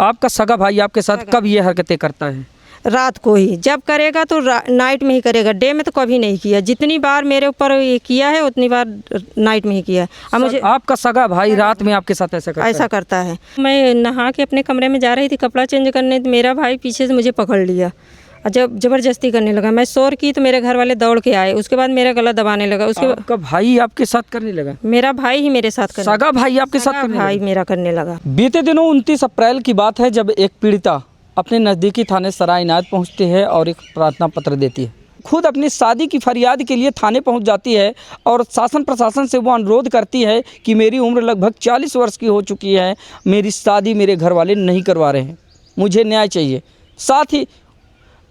आपका सगा भाई आपके साथ कब ये हरकतें करता है? रात को ही जब करेगा तो नाइट में ही करेगा, डे में तो कभी नहीं किया। जितनी बार मेरे ऊपर ये किया है उतनी बार नाइट में ही किया है। अब मुझे आपका सगा भाई रात में आपके साथ ऐसा करता है। मैं नहा के अपने कमरे में जा रही थी कपड़ा चेंज करने, तो मेरा भाई पीछे से मुझे पकड़ लिया और जब ज़बरदस्ती करने लगा। मैं शोर की तो मेरे घर वाले दौड़ के आए, उसके बाद मेरा गला दबाने लगा। उसके आपका भाई आपके साथ करने लगा? मेरा भाई ही मेरे साथ करने, सगा भाई आपके साथ करने भाई मेरा करने लगा। बीते दिनों 29 अप्रैल की बात है जब एक पीड़िता अपने नज़दीकी थाने सराय इनायत पहुंचती है और एक प्रार्थना पत्र देती है। खुद अपनी शादी की फरियाद के लिए थाने पहुंच जाती है और शासन प्रशासन से वो अनुरोध करती है कि मेरी उम्र लगभग 40 वर्ष की हो चुकी है, मेरी शादी मेरे घर वाले नहीं करवा रहे हैं, मुझे न्याय चाहिए। साथ ही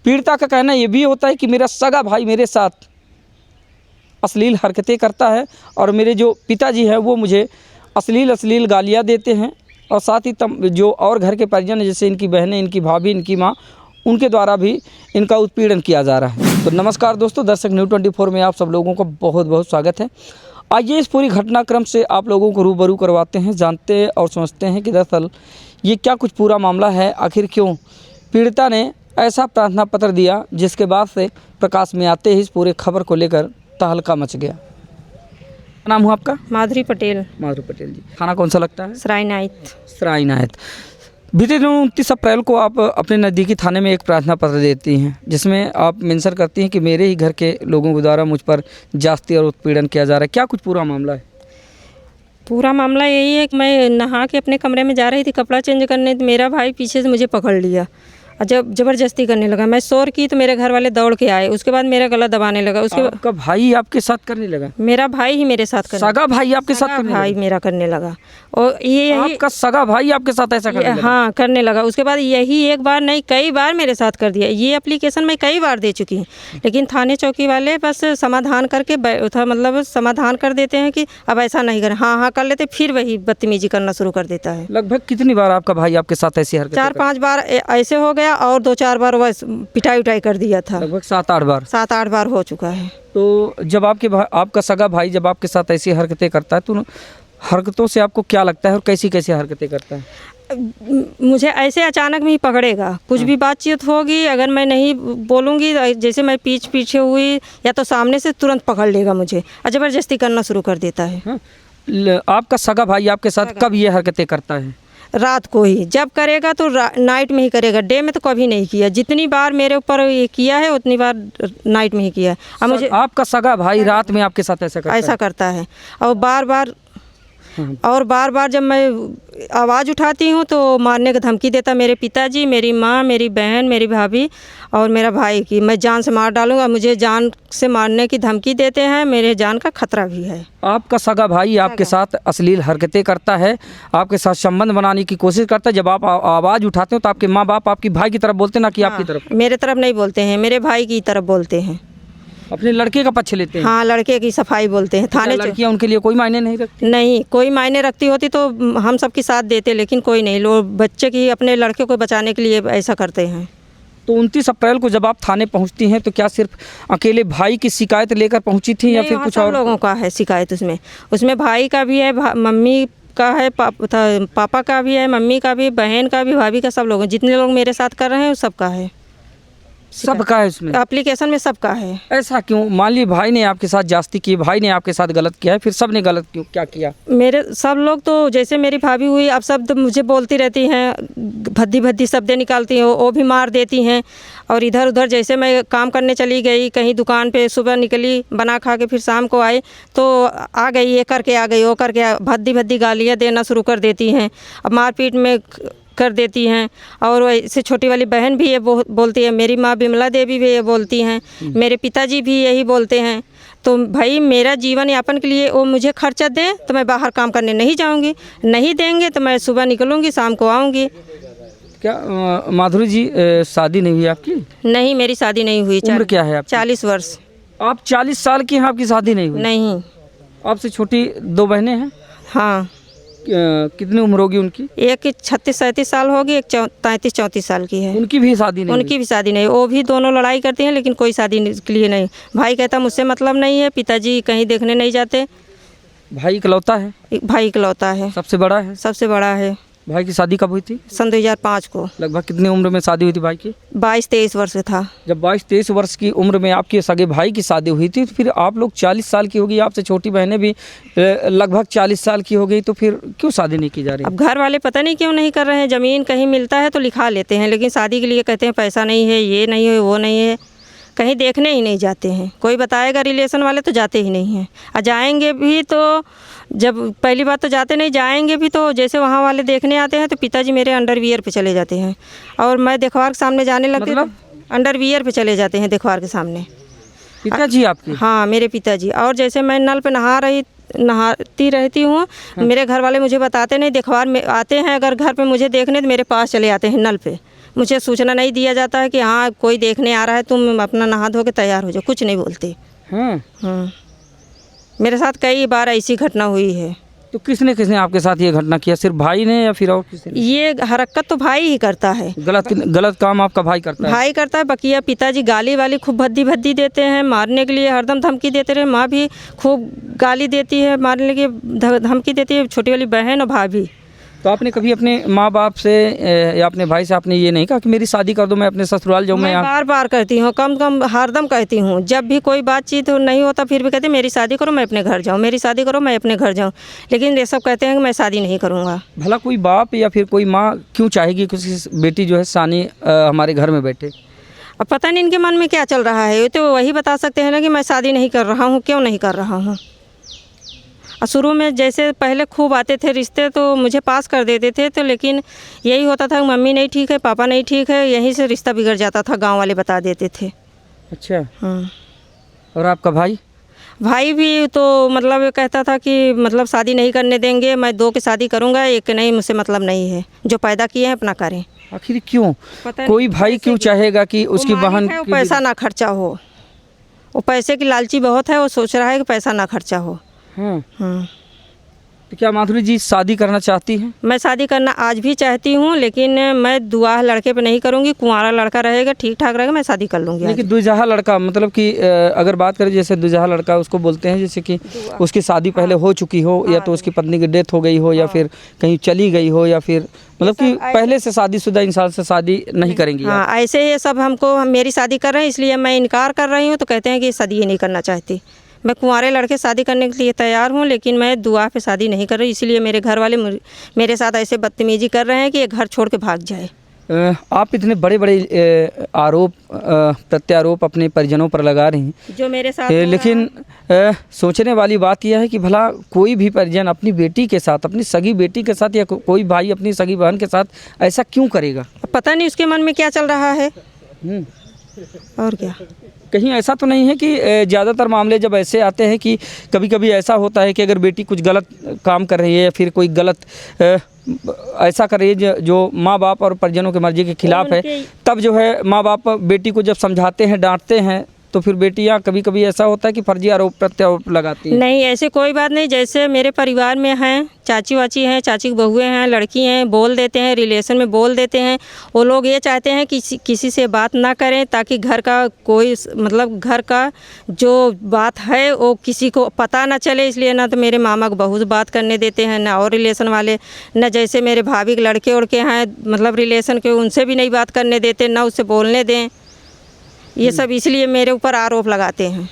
पीड़िता का कहना ये भी होता है कि मेरा सगा भाई मेरे साथ अश्लील हरकतें करता है और मेरे जो पिताजी हैं वो मुझे अश्लील गालियाँ देते हैं और साथ ही जो और घर के परिजन जैसे इनकी बहनें, इनकी भाभी, इनकी माँ, उनके द्वारा भी इनका उत्पीड़न किया जा रहा है। तो नमस्कार दोस्तों, दर्शक न्यूज़ 24 में आप सब लोगों का बहुत बहुत स्वागत है। आइए इस पूरी घटनाक्रम से आप लोगों को रूबरू करवाते हैं, जानते और समझते हैं कि दरअसल ये क्या कुछ पूरा मामला है, आखिर क्यों पीड़िता ने ऐसा प्रार्थना पत्र दिया जिसके बाद से प्रकाश में आते ही इस पूरे खबर को लेकर तहलका मच गया। नाम हुआ आपका? माधुरी पटेल। माधुरी पटेल जी। थाना कौन सा लगता है? सराय इनायत। सराय इनायत। बीते दिनों 29 अप्रैल को आप अपने नज़दीकी थाने में एक प्रार्थना पत्र देती हैं जिसमें आप मेंशन करती हैं कि मेरे ही घर के लोगों के द्वारा मुझ पर जास्ती और उत्पीड़न किया जा रहा है। क्या कुछ पूरा मामला है? पूरा मामला यही है कि मैं नहा के अपने कमरे में जा रही थी कपड़ा चेंज करने, तो मेरा भाई पीछे से मुझे पकड़ लिया और जब ज़बरदस्ती करने लगा। मैं शोर की तो मेरे घर वाले दौड़ के आए, उसके बाद मेरा गला दबाने लगा। उसके बाद आपका भाई आपके साथ करने लगा? मेरा भाई ही मेरे साथ करने, सगा भाई आपके साथ करने भाई लगा? मेरा करने लगा। और ये आपका सगा भाई आपके साथ ऐसा करने लगा? हाँ करने लगा। उसके बाद यही एक बार नहीं कई बार मेरे साथ कर दिया। ये एप्लीकेशन मैं कई बार दे चुकी हूँ, लेकिन थाने चौकी वाले बस समाधान करके मतलब समाधान कर देते हैं कि अब ऐसा नहीं कर, हाँ कर लेते, फिर वही बदतमीजी करना शुरू कर देता है। लगभग कितनी बार आपका भाई आपके साथ ऐसी हरकत? 4-5 बार ऐसे हो गया और 2-4 बार बस पिटाई उटाई कर दिया था। लगभग 7-8 बार। 7-8 बार हो चुका है। तो जब आपका सगा भाई जब आपके साथ ऐसी हरकतें करता है तो हरकतों से आपको क्या लगता है और कैसी कैसी हरकतें करता है? मुझे ऐसे अचानक में ही पकड़ेगा, कुछ भी बातचीत होगी अगर मैं नहीं बोलूँगी, जैसे मैं पीछे हुई या तो सामने से तुरंत पकड़ लेगा मुझे और ज़बरदस्ती करना शुरू कर देता है। हाँ? आपका सगा भाई आपके साथ कब ये हरकतें करता है? रात को ही जब करेगा तो नाइट में ही करेगा, डे में तो कभी नहीं किया। जितनी बार मेरे ऊपर ये किया है उतनी बार नाइट में ही किया है। अब मुझे आपका सगा भाई रात में आपके साथ ऐसा करता है और बार बार जब मैं आवाज़ उठाती हूँ तो मारने की धमकी देता। मेरे पिताजी, मेरी माँ, मेरी बहन, मेरी भाभी और मेरा भाई की मैं जान से मार डालूँगा, मुझे जान से मारने की धमकी देते हैं। मेरे जान का खतरा भी है। आपका सगा भाई आपके साथ अश्लील हरकतें करता है, आपके साथ संबंध बनाने की कोशिश करता है। जब आप आवाज़ उठाते हो तो आपके माँ बाप आपकी भाई की तरफ बोलते हैं, ना कि आपकी तरफ? मेरे तरफ नहीं बोलते हैं, मेरे भाई की तरफ बोलते हैं। अपने लड़के का पक्ष लेते हैं? हाँ, लड़के की सफाई बोलते हैं। थाने लड़कियाँ उनके लिए कोई मायने नहीं रखती? नहीं, कोई मायने रखती होती तो हम सबकी साथ देते, लेकिन कोई नहीं। लोग बच्चे की अपने लड़के को बचाने के लिए ऐसा करते हैं। तो 29 अप्रैल को जब आप थाने पहुंचती हैं तो क्या सिर्फ अकेले भाई की शिकायत लेकर पहुंची थी या फिर कुछ और लोगों का है शिकायत? उसमें भाई का भी है, मम्मी का है, पापा का भी है, मम्मी का भी, बहन का भी, भाभी का, सब लोग जितने लोग मेरे साथ कर रहे हैं सबका है। सबका है इसमें? एप्लीकेशन में सबका है। ऐसा क्यों? मान ली भाई ने आपके साथ जास्ती की, भाई ने आपके साथ गलत किया है, फिर सब ने गलत क्यों क्या किया? मेरे सब लोग तो जैसे मेरी भाभी हुई, अब शब्द मुझे बोलती रहती हैं, भद्दी शब्दें निकालती हैं, वो भी मार देती हैं। और इधर उधर जैसे मैं काम करने चली गई कहीं दुकान पे, सुबह निकली बना खा के, फिर शाम को आई तो आ गई, ये करके आ गई, वो करके, भद्दी गालियाँ देना शुरू कर देती हैं। अब मारपीट में कर देती हैं। और इससे छोटी वाली बहन भी ये बोलती है, मेरी माँ बिमला देवी भी ये बोलती हैं, मेरे पिताजी भी यही बोलते हैं। तो भाई मेरा जीवन यापन के लिए वो मुझे खर्चा दे तो मैं बाहर काम करने नहीं जाऊंगी, नहीं देंगे तो मैं सुबह निकलूंगी शाम को आऊंगी। क्या माधुरी जी शादी नहीं हुई आपकी? नहीं, मेरी शादी नहीं हुई। उम्र क्या है आपकी? 40 वर्ष। आप 40 साल की हैं, आपकी शादी नहीं हुई? नहीं। आपसे छोटी 2 बहनें हैं? हाँ। कितनी उम्र होगी उनकी? एक 36-37 साल होगी, एक 33-34 साल की है। उनकी भी शादी नहीं? उनकी भी शादी नहीं। वो भी दोनों लड़ाई करती हैं लेकिन कोई शादी के लिए नहीं। भाई कहता मुझसे मतलब नहीं है, पिताजी कहीं देखने नहीं जाते। भाई इकलौता है? भाई इकलौता है। सबसे बड़ा है? सबसे बड़ा है। भाई की शादी कब हुई थी? सन 2005 को। लगभग कितनी उम्र में शादी हुई थी भाई की? 22-23 वर्ष था। जब 22-23 वर्ष की उम्र में आपके सगे भाई की शादी हुई थी तो फिर आप लोग 40 साल की होगी, आपसे छोटी बहनें भी लगभग 40 साल की हो गई, तो फिर क्यों शादी नहीं की जा रही? अब घर वाले पता नहीं क्यों नहीं कर रहे हैं। ज़मीन कहीं मिलता है तो लिखा लेते हैं, लेकिन शादी के लिए कहते हैं पैसा नहीं है, ये नहीं है, वो नहीं है। कहीं देखने ही नहीं जाते हैं। कोई बताएगा रिलेशन वाले तो जाते ही नहीं हैं। और जाएंगे भी तो जब पहली बात तो जाते नहीं, जाएंगे भी तो जैसे वहाँ वाले देखने आते हैं तो पिताजी मेरे अंडरवियर पे चले जाते हैं और मैं देखवार के सामने जाने लगती हूँ। अंडरवियर पे चले जाते हैं देखवार के सामने। पिताजी आपके? हाँ, मेरे पिताजी। और जैसे मैं नल पे नहाती रहती हूँ, मेरे घर वाले मुझे बताते नहीं, देखवार में आते हैं अगर घर पे मुझे देखने तो मेरे पास चले आते हैं नल पे। मुझे सूचना नहीं दिया जाता है कि हाँ कोई देखने आ रहा है, तुम अपना नहा धो के तैयार हो जाओ, कुछ नहीं बोलते। मेरे साथ कई बार ऐसी घटना हुई है। तो किसने किसने आपके साथ ये घटना किया? सिर्फ भाई ने या फिर और किसी ने? ये हरकत तो भाई ही करता है। गलत काम आपका भाई करता है? भाई करता है। बकिया पिताजी गाली वाली खूब भद्दी देते हैं, मारने के लिए हरदम धमकी देते रहे। माँ भी खूब गाली देती है, मारने के लिए धमकी देती है, छोटी वाली बहन और भाभी। तो आपने कभी अपने माँ बाप से या अपने भाई से आपने ये नहीं कहा कि मेरी शादी कर दो, मैं अपने ससुराल जाऊँ? मैं बार बार कहती हूँ, कम हरदम कहती हूँ। जब भी कोई बातचीत नहीं होता फिर भी कहते मेरी शादी करो मैं अपने घर जाऊँ, मेरी शादी करो मैं अपने घर जाऊँ। लेकिन ये सब कहते हैं कि मैं शादी नहीं करूँगा। भला कोई बाप या फिर कोई माँ क्यों चाहेगी कि उसकी बेटी जो है सानी हमारे घर में बैठे? अब पता नहीं इनके मन में क्या चल रहा है, ये तो वही बता सकते हैं ना कि मैं शादी नहीं कर रहा हूँ, क्यों नहीं कर रहा हूँ। और शुरू में जैसे पहले खूब आते थे रिश्ते तो मुझे पास कर देते थे, तो लेकिन यही होता था मम्मी नहीं ठीक है, पापा नहीं ठीक है, यहीं से रिश्ता बिगड़ जाता था, गांव वाले बता देते थे। अच्छा। और आपका भाई भी तो मतलब कहता था कि मतलब शादी नहीं करने देंगे, मैं 2 की शादी करूंगा, एक नहीं, मुझसे मतलब नहीं है, जो पैदा किए हैं अपना करें। आखिर क्यों कोई भाई क्यों चाहेगा कि उसकी बहन वो पैसा ना खर्चा हो? वो पैसे की लालची बहुत है, वो सोच रहा है कि पैसा ना खर्चा हो। तो क्या माधुरी जी शादी करना चाहती हैं? मैं शादी करना आज भी चाहती हूँ, लेकिन मैं दुआह लड़के पे नहीं करूँगी। कुंवारा लड़का रहेगा, ठीक ठाक रहेगा, मैं शादी कर लूँगी। लेकिन दुजहा लड़का मतलब कि अगर बात करें जैसे दुजहा लड़का उसको बोलते हैं जैसे कि उसकी शादी पहले हो चुकी हो, या तो उसकी पत्नी की डेथ हो गई हो, या फिर कहीं चली गई हो, या फिर मतलब कि पहले से शादीशुदा इंसान से शादी नहीं करेंगी। हाँ, ऐसे ये सब हमको मेरी शादी कर रहे हैं, इसलिए मैं इनकार कर रही हूँ। तो कहते हैं कि शादी नहीं करना चाहती। मैं कुंवारे लड़के शादी करने के लिए तैयार हूँ, लेकिन मैं दुआ पे शादी नहीं कर रही। इसलिए मेरे घर वाले मेरे साथ ऐसे बदतमीजी कर रहे हैं कि ये घर छोड़ के भाग जाए। आप इतने बड़े बड़े आरोप प्रत्यारोप अपने परिजनों पर लगा रही हैं जो मेरे साथ, लेकिन सोचने वाली बात यह है कि भला कोई भी परिजन अपनी बेटी के साथ, अपनी सगी बेटी के साथ, या कोई भाई अपनी सगी बहन के साथ ऐसा क्यों करेगा? पता नहीं उसके मन में क्या चल रहा है। और क्या, कहीं ऐसा तो नहीं है कि ज़्यादातर मामले जब ऐसे आते हैं कि कभी कभी ऐसा होता है कि अगर बेटी कुछ गलत काम कर रही है या फिर कोई गलत ऐसा कर रही है जो माँ बाप और परिजनों की मर्जी के खिलाफ है, तब जो है माँ बाप बेटी को जब समझाते हैं, डांटते हैं, तो फिर बेटियां कभी कभी ऐसा होता है कि फर्जी आरोप प्रत्यारोप लगाती हैं। नहीं, ऐसे कोई बात नहीं। जैसे मेरे परिवार में हैं, चाची वाची हैं, चाची की बहुएँ हैं, लड़की हैं, बोल देते हैं, रिलेशन में बोल देते हैं। वो लोग ये चाहते हैं कि किसी से बात ना करें, ताकि घर का कोई मतलब घर का जो बात है वो किसी को पता ना चले। इसलिए ना तो मेरे मामा को बहू से बात करने देते हैं, ना और रिलेशन वाले, ना जैसे मेरे भाभी के लड़के उड़के हैं मतलब रिलेशन के, उनसे भी नहीं बात करने देते, ना उससे बोलने दें। ये सब इसलिए मेरे ऊपर आरोप लगाते हैं।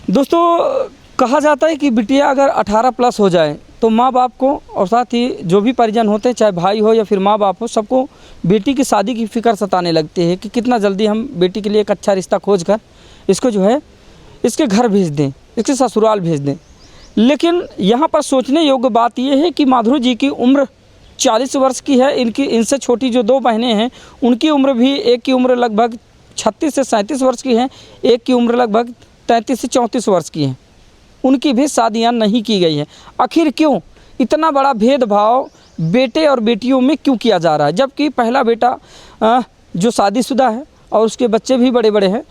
दोस्तों, कहा जाता है कि बिटिया अगर 18+ हो जाए तो माँ बाप को और साथ ही जो भी परिजन होते हैं, चाहे भाई हो या फिर माँ बाप हो, सबको बेटी की शादी की फ़िक्र सताने लगती है कि कितना जल्दी हम बेटी के लिए एक अच्छा रिश्ता खोज कर इसको जो है इसके घर भेज दें, इसके ससुराल भेज दें। लेकिन यहाँ पर सोचने योग्य बात यह है कि माधुरी जी की उम्र 40 वर्ष की है। इनसे छोटी जो 2 बहनें हैं उनकी उम्र भी, एक की उम्र लगभग 36 से 37 वर्ष की है, एक की उम्र लगभग 33 से 34 वर्ष की है। उनकी भी शादियां नहीं की गई हैं। आखिर क्यों इतना बड़ा भेदभाव बेटे और बेटियों में क्यों किया जा रहा है? जबकि पहला बेटा जो शादीशुदा है और उसके बच्चे भी बड़े बड़े हैं,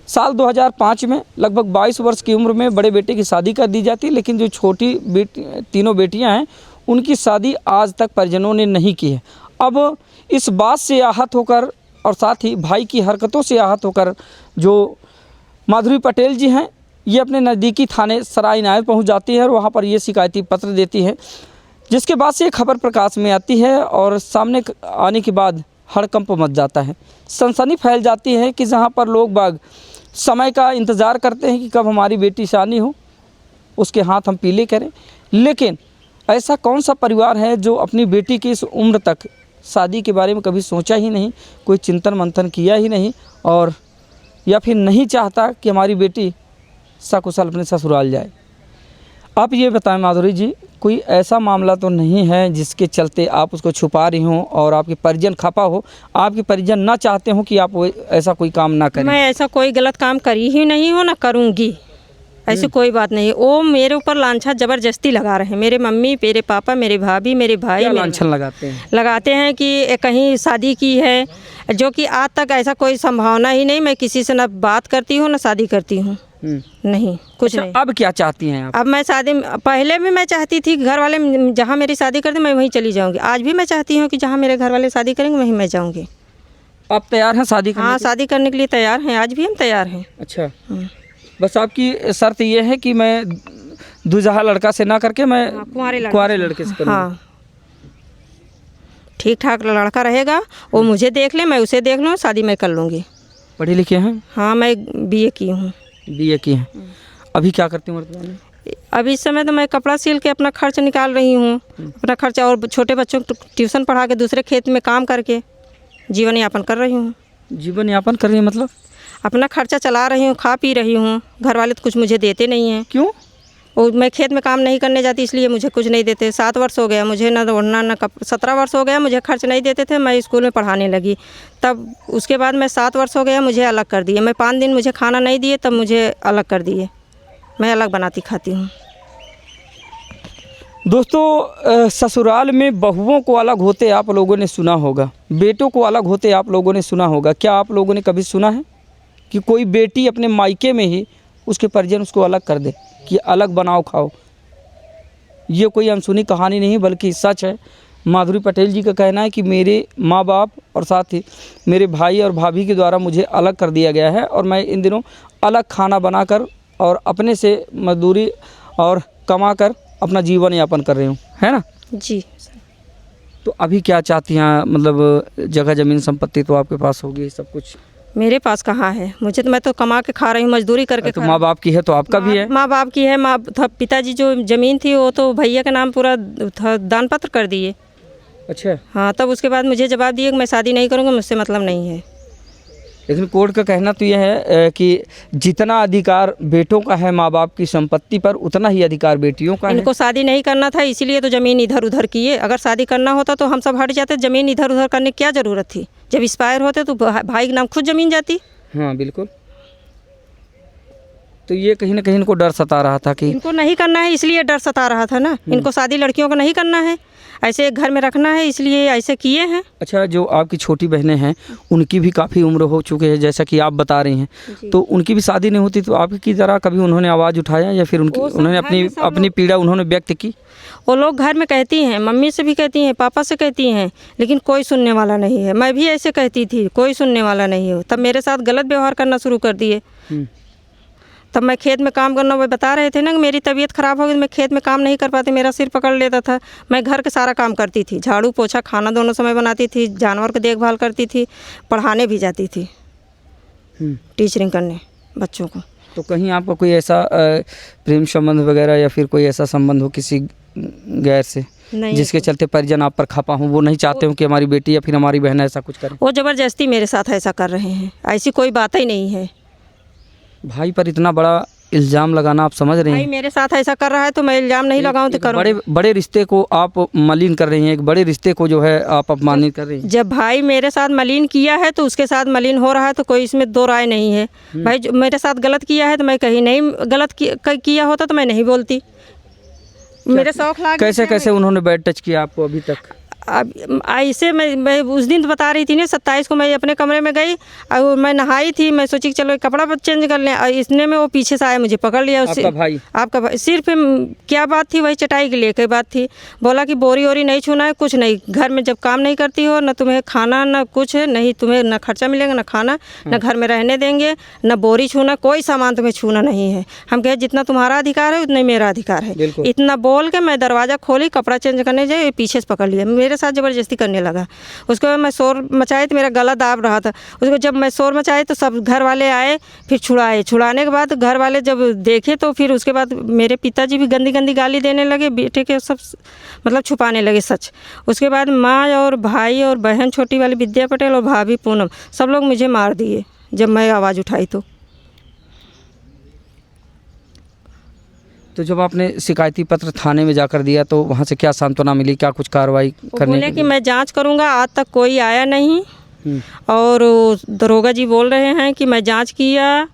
साल 2005 में लगभग 22 वर्ष की उम्र में बड़े बेटे की शादी कर दी जाती, लेकिन जो छोटी तीनों बेटियां हैं उनकी शादी आज तक परिजनों ने नहीं की है। अब इस बात से आहत होकर और साथ ही भाई की हरकतों से आहत होकर जो माधुरी पटेल जी हैं, ये अपने नज़दीकी थाने सराय इनायत पहुंच जाती है और वहां पर ये शिकायती पत्र देती है। जिसके बाद से ये खबर प्रकाश में आती है और सामने आने के बाद हड़कंप मच जाता है, सनसनी फैल जाती है कि जहाँ पर लोग बाग समय का इंतज़ार करते हैं कि कब हमारी बेटी शादी हो, उसके हाथ हम पीले करें। लेकिन ऐसा कौन सा परिवार है जो अपनी बेटी की इस उम्र तक शादी के बारे में कभी सोचा ही नहीं, कोई चिंतन मंथन किया ही नहीं, और या फिर नहीं चाहता कि हमारी बेटी सकुशल अपने ससुराल जाए। आप ये बताएं माधुरी जी, कोई ऐसा मामला तो नहीं है जिसके चलते आप उसको छुपा रही हों और आपके परिजन खफा हो, आपके परिजन ना चाहते हो कि आप ऐसा कोई काम ना करें? मैं ऐसा कोई गलत काम करी ही नहीं हूँ, ना करूँगी, ऐसी कोई बात नहीं। वो मेरे ऊपर लांछन ज़बरदस्ती लगा रहे हैं, मेरे मम्मी, मेरे पापा, मेरे भाभी, मेरे भाई। क्या लांछन लगाते हैं कि कहीं शादी की है, जो कि आज तक ऐसा कोई संभावना ही नहीं। मैं किसी से ना बात करती हूँ ना शादी करती हूँ, नहीं कुछ नहीं। अब क्या चाहती हैं आप? अब मैं शादी, पहले भी मैं चाहती थी घर वाले जहाँ मेरी शादी करते मैं वहीं चली जाऊँगी। आज भी मैं चाहती हूँ कि जहाँ मेरे घर वाले शादी करेंगे वहीं मैं जाऊँगी। आप तैयार हैं शादी करने? हाँ, शादी करने के लिए तैयार हैं, आज भी हम तैयार हैं। अच्छा, बस आपकी शर्त ये है कि मैं दूल्हा लड़का से ना करके मैं कुंवारे लड़के से करूँगी। हाँ, ठीक ठाक लड़का रहेगा, वो मुझे देख ले, मैं उसे देख लूँ, शादी मैं कर लूँगी। पढ़े लिखे हैं? हाँ, मैं बीए की हूँ। बीए की हैं। अभी क्या करती हूँ वर्तमान में? अभी इस समय तो मैं कपड़ा सिल के अपना खर्च निकाल रही हूँ, अपना खर्चा, और छोटे बच्चों को ट्यूशन पढ़ा के दूसरे खेत में काम करके जीवन यापन कर रही हूँ। जीवन यापन कर रही है मतलब? अपना खर्चा चला रही हूँ, खा पी रही हूँ। घर वाले तो कुछ मुझे देते नहीं हैं। क्यों? और मैं खेत में काम नहीं करने जाती इसलिए मुझे कुछ नहीं देते। 7 वर्ष हो गया मुझे ना ओढ़ना ना 17 वर्ष हो गया मुझे खर्च नहीं देते थे। मैं स्कूल में पढ़ाने लगी, तब उसके बाद मैं 7 वर्ष हो गया मुझे अलग कर दिए। मैं 5 दिन मुझे खाना नहीं दिए तब मुझे अलग कर दिए। मैं अलग बनाती खाती हूँ। दोस्तों, ससुराल में बहुओं को अलग होते आप लोगों ने सुना होगा, बेटों को अलग होते आप लोगों ने सुना होगा। क्या आप लोगों ने कभी सुना है कि कोई बेटी अपने मायके में ही उसके परिजन उसको अलग कर दे कि अलग बनाओ खाओ? ये कोई अनसुनी कहानी नहीं बल्कि सच है। माधुरी पटेल जी का कहना है कि मेरे माँ बाप और साथ ही मेरे भाई और भाभी के द्वारा मुझे अलग कर दिया गया है और मैं इन दिनों अलग खाना बनाकर और अपने से मजदूरी और कमा कर अपना जीवन यापन कर रही हूँ, है ना जी। तो अभी क्या चाहती हैं? मतलब जगह ज़मीन संपत्ति तो आपके पास होगी, सब कुछ मेरे पास कहाँ है? मुझे तो, मैं तो कमा के खा रही हूँ, मजदूरी करके। तो माँ बाप की है तो आपका भी है? माँ बाप की है। पिताजी जो ज़मीन थी वो तो भैया के नाम पूरा दान पत्र कर दिए। अच्छा। हाँ, तब उसके बाद मुझे जवाब दिए कि मैं शादी नहीं करूँगा, मुझसे मतलब नहीं है। लेकिन कोर्ट का कहना तो यह है कि जितना अधिकार बेटों का है माँ बाप की संपत्ति पर, उतना ही अधिकार बेटियों का है। इनको शादी नहीं करना था इसीलिए तो ज़मीन इधर उधर किए। अगर शादी करना होता तो हम सब हट जाते, ज़मीन इधर उधर करने की क्या ज़रूरत थी? जब एक्सपायर होते तो भाई के नाम खुद ज़मीन जाती। हाँ बिल्कुल। तो ये कहीं ना कहीं इनको डर सता रहा था कि इनको नहीं करना है, इसलिए डर सता रहा था ना। इनको शादी लड़कियों को नहीं करना है, ऐसे घर में रखना है, इसलिए ऐसे किए हैं। अच्छा, जो आपकी छोटी बहनें हैं उनकी भी काफ़ी उम्र हो चुके हैं जैसा कि आप बता रही हैं, तो उनकी भी शादी नहीं होती, तो आपकी तरह कभी उन्होंने आवाज़ उठाया या फिर उन्होंने अपनी पीड़ा उन्होंने व्यक्त की? वो लोग घर में कहती हैं, मम्मी से भी कहती हैं, पापा से कहती हैं, लेकिन कोई सुनने वाला नहीं है। मैं भी ऐसे कहती थी, कोई सुनने वाला नहीं है। तब मेरे साथ गलत व्यवहार करना शुरू कर दिए। तब मैं खेत में काम करना, वो बता रहे थे ना कि मेरी तबीयत ख़राब हो गई, मैं खेत में काम नहीं कर पाती, मेरा सिर पकड़ लेता था। मैं घर का सारा काम करती थी, झाड़ू पोछा खाना दोनों समय बनाती थी, जानवर की देखभाल करती थी, पढ़ाने भी जाती थी, टीचरिंग करने बच्चों को। तो कहीं आपका कोई ऐसा प्रेम संबंध वगैरह या फिर कोई ऐसा संबंध हो किसी गैर से जिसके चलते परिजन आप पर खपा हो, वो नहीं चाहते हो कि हमारी बेटी या फिर हमारी बहन ऐसा कुछ करे? वो ज़बरदस्ती मेरे साथ ऐसा कर रहे हैं, ऐसी कोई बात ही नहीं है। भाई पर इतना बड़ा इल्ज़ाम लगाना आप समझ रहे हैं? भाई मेरे साथ ऐसा कर रहा है तो मैं इल्ज़ाम नहीं लगाऊं तो करूं? बड़े रिश्ते को आप मलिन कर रही हैं, एक बड़े रिश्ते को जो है आप अपमानित कर रही हैं। जब भाई मेरे साथ मलिन किया है तो उसके साथ मलिन हो रहा है, तो कोई इसमें दो राय नहीं है। भाई जो मेरे साथ गलत किया है तो मैं कहीं नहीं गलत किया होता तो मैं नहीं बोलती। मेरे शौक लाग कैसे उन्होंने बैड टच किया आपको अभी तक? अब ऐसे मैं उस दिन तो बता रही थी ना 27 को मैं अपने कमरे में गई और मैं नहाई थी, मैं सोची कि चलो कपड़ा चेंज कर लें, और इतने में वो पीछे से आया, मुझे पकड़ लिया। आपका भाई? आपका भाई। सिर्फ क्या बात थी, वही चटाई के लिए कई बात थी। बोला कि बोरी वोरी नहीं छूना है, कुछ नहीं, घर में जब काम नहीं करती हो न तुम्हें खाना न कुछ, नहीं तुम्हें न खर्चा मिलेगा न खाना, न घर में रहने देंगे, न बोरी छूना, कोई सामान तुम्हें छूना नहीं है। हम कहे जितना तुम्हारा अधिकार है उतना ही मेरा अधिकार है। इतना बोल के मैं दरवाज़ा खोली, कपड़ा चेंज करने जाए, पीछे से पकड़ लिया, मेरे साथ ज़बरदस्ती करने लगा। उसके बाद मैं शोर मचाए तो मेरा गला दाब रहा था। उसको जब मैं शोर मचाए तो सब घर वाले आए, फिर छुड़ाने के बाद घर वाले जब देखे तो फिर उसके बाद मेरे पिताजी भी गंदी गंदी गाली देने लगे, बेटे के सब मतलब छुपाने लगे सच। उसके बाद माँ और भाई और बहन छोटी वाली विद्या पटेल और भाभी पूनम, सब लोग मुझे मार दिए जब मैं आवाज़ उठाई तो जब आपने शिकायती पत्र थाने में जाकर दिया तो वहाँ से क्या सांत्वना मिली, क्या कुछ कार्रवाई करने बोले कि मैं जांच करूंगा, आज तक कोई आया नहीं। और दरोगा जी बोल रहे हैं कि मैं जांच किया,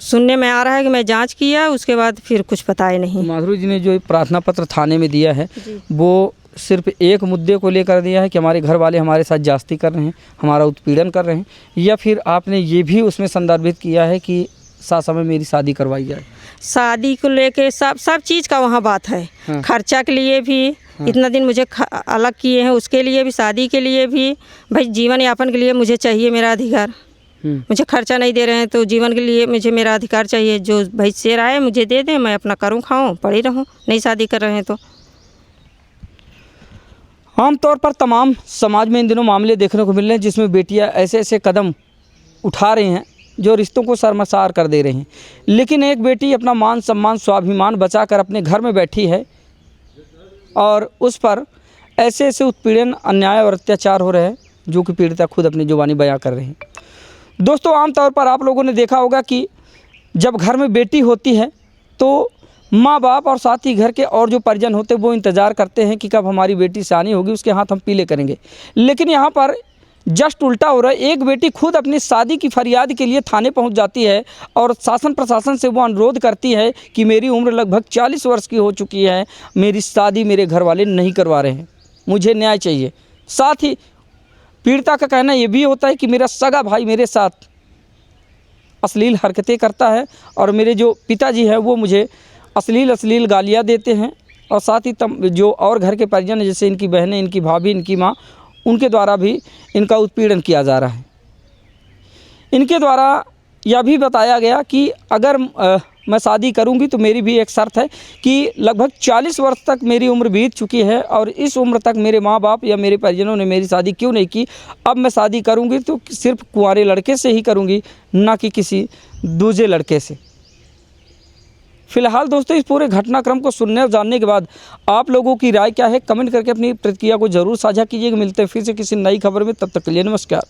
सुनने में आ रहा है कि मैं जांच किया, उसके बाद फिर कुछ बताए नहीं। माधुरी जी ने जो प्रार्थना पत्र थाने में दिया है वो सिर्फ एक मुद्दे को लेकर दिया है कि हमारे घर वाले हमारे साथ जास्ती कर रहे हैं, हमारा उत्पीड़न कर रहे हैं, या फिर आपने ये भी उसमें संदर्भित किया है कि साथ समय मेरी शादी करवाई जाए? शादी को लेके सब चीज़ का वहाँ बात है। हाँ। खर्चा के लिए भी इतना दिन मुझे अलग किए हैं, उसके लिए भी, शादी के लिए भी, भाई जीवन यापन के लिए मुझे चाहिए मेरा अधिकार। मुझे खर्चा नहीं दे रहे हैं तो जीवन के लिए मुझे मेरा अधिकार चाहिए। जो भाई शेर आए मुझे दे दें, मैं अपना करूँ खाऊँ पड़ी रहूँ, नहीं शादी कर रहे हैं तो। आमतौर पर तमाम समाज में इन दिनों मामले देखने को मिल रहे हैं जिसमें बेटियां ऐसे ऐसे कदम उठा रही हैं जो रिश्तों को शर्मसार कर दे रहे हैं। लेकिन एक बेटी अपना मान सम्मान स्वाभिमान बचाकर अपने घर में बैठी है और उस पर ऐसे ऐसे उत्पीड़न अन्याय और अत्याचार हो रहे हैं जो कि पीड़िता खुद अपनी जुबानी बयां कर रही हैं। दोस्तों, आमतौर पर आप लोगों ने देखा होगा कि जब घर में बेटी होती है तो माँ बाप और साथ ही घर के और जो परिजन होते हैं वो इंतज़ार करते हैं कि कब हमारी बेटी शादी होगी, उसके हाथ हम पीले करेंगे। लेकिन यहाँ पर जस्ट उल्टा हो रहा है। एक बेटी खुद अपनी शादी की फरियाद के लिए थाने पहुंच जाती है और शासन प्रशासन से वो अनुरोध करती है कि मेरी उम्र लगभग 40 वर्ष की हो चुकी है, मेरी शादी मेरे घर वाले नहीं करवा रहे हैं, मुझे न्याय चाहिए। साथ ही पीड़िता का कहना ये भी होता है कि मेरा सगा भाई मेरे साथ अश्लील हरकतें करता है और मेरे जो पिताजी हैं वो मुझे अश्लील गालियाँ देते हैं, और साथ ही जो और घर के परिजन हैं जैसे इनकी बहनें, इनकी भाभी, इनकी माँ, उनके द्वारा भी इनका उत्पीड़न किया जा रहा है। इनके द्वारा यह भी बताया गया कि अगर मैं शादी करूंगी तो मेरी भी एक शर्त है कि लगभग 40 वर्ष तक मेरी उम्र बीत चुकी है और इस उम्र तक मेरे माँ बाप या मेरे परिजनों ने मेरी शादी क्यों नहीं की। अब मैं शादी करूंगी तो सिर्फ कुंवारे लड़के से ही करूंगी, ना कि किसी दूसरे लड़के से। फिलहाल दोस्तों, इस पूरे घटनाक्रम को सुनने और जानने के बाद आप लोगों की राय क्या है, कमेंट करके अपनी प्रतिक्रिया को जरूर साझा कीजिएगा। मिलते हैं फिर से किसी नई खबर में, तब तक के लिए नमस्कार।